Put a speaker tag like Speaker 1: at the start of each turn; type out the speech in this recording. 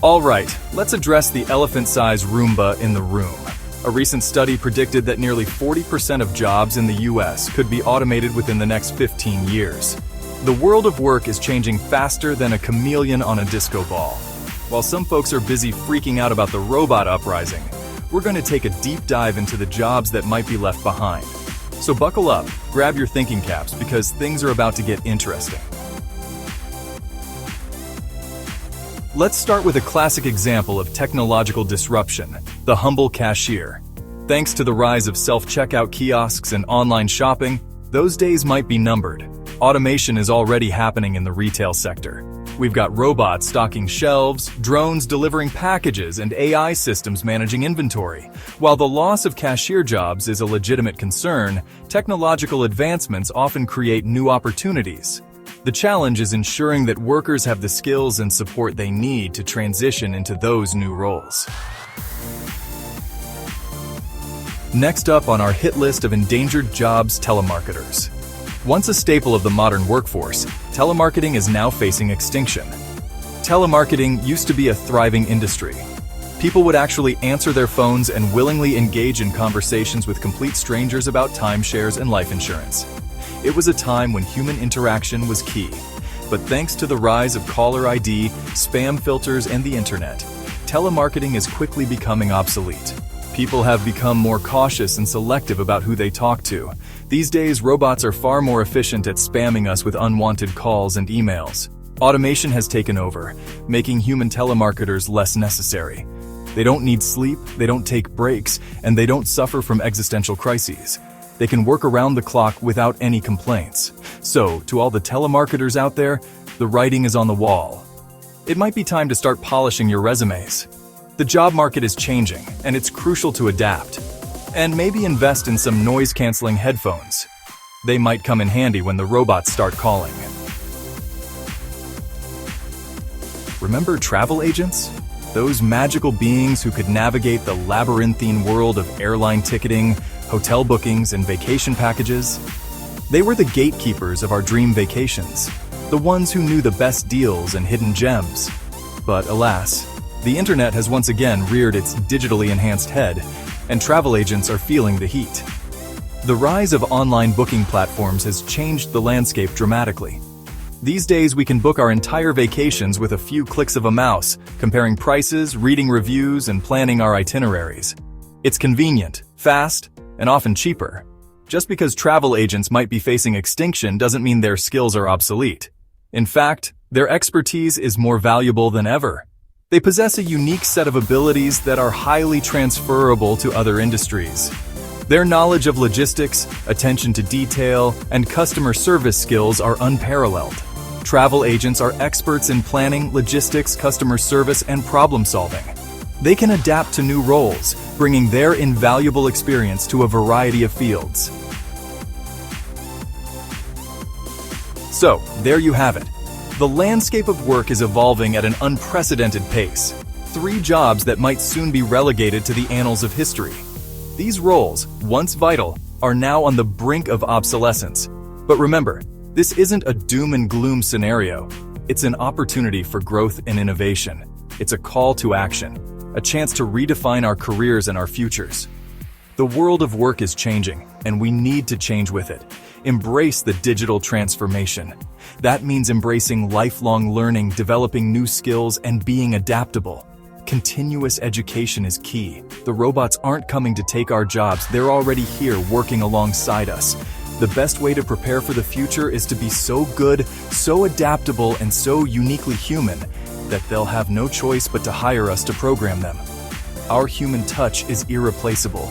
Speaker 1: All right, let's address the elephant-sized Roomba in the room. A recent study predicted that nearly 40% of jobs in the US could be automated within the next 15 years. The world of work is changing faster than a chameleon on a disco ball. While some folks are busy freaking out about the robot uprising, we're going to take a deep dive into the jobs that might be left behind. So buckle up, grab your thinking caps, because things are about to get interesting. Let's start with a classic example of technological disruption, the humble cashier. Thanks to the rise of self-checkout kiosks and online shopping, those days might be numbered. Automation is already happening in the retail sector. We've got robots stocking shelves, drones delivering packages, and AI systems managing inventory. While the loss of cashier jobs is a legitimate concern, technological advancements often create new opportunities. The challenge is ensuring that workers have the skills and support they need to transition into those new roles. Next up on our hit list of endangered jobs, telemarketers. Once a staple of the modern workforce, telemarketing is now facing extinction. Telemarketing used to be a thriving industry. People would actually answer their phones and willingly engage in conversations with complete strangers about timeshares and life insurance. It was a time when human interaction was key. But thanks to the rise of caller ID, spam filters, and the internet, telemarketing is quickly becoming obsolete. People have become more cautious and selective about who they talk to. These days, robots are far more efficient at spamming us with unwanted calls and emails. Automation has taken over, making human telemarketers less necessary. They don't need sleep, they don't take breaks, and they don't suffer from existential crises. They can work around the clock without any complaints. So, to all the telemarketers out there, the writing is on the wall. It might be time to start polishing your resumes. The job market is changing, and it's crucial to adapt. And maybe invest in some noise-canceling headphones. They might come in handy when the robots start calling. Remember travel agents? Those magical beings who could navigate the labyrinthine world of airline ticketing, hotel bookings, and vacation packages? They were the gatekeepers of our dream vacations, the ones who knew the best deals and hidden gems. But alas, the internet has once again reared its digitally enhanced head, and travel agents are feeling the heat. The rise of online booking platforms has changed the landscape dramatically. These days, we can book our entire vacations with a few clicks of a mouse, comparing prices, reading reviews, and planning our itineraries. It's convenient, fast, and often cheaper. Just because travel agents might be facing extinction doesn't mean their skills are obsolete. In fact, their expertise is more valuable than ever. They possess a unique set of abilities that are highly transferable to other industries. Their knowledge of logistics, attention to detail, and customer service skills are unparalleled. Travel agents are experts in planning, logistics, customer service, and problem solving. They can adapt to new roles, bringing their invaluable experience to a variety of fields. So, there you have it. The landscape of work is evolving at an unprecedented pace. 3 jobs that might soon be relegated to the annals of history. These roles, once vital, are now on the brink of obsolescence. But remember, this isn't a doom and gloom scenario. It's an opportunity for growth and innovation. It's a call to action, a chance to redefine our careers and our futures. The world of work is changing, and we need to change with it. Embrace the digital transformation. That means embracing lifelong learning, developing new skills, and being adaptable. Continuous education is key. The robots aren't coming to take our jobs, they're already here working alongside us. The best way to prepare for the future is to be so good, so adaptable, and so uniquely human that they'll have no choice but to hire us to program them. Our human touch is irreplaceable.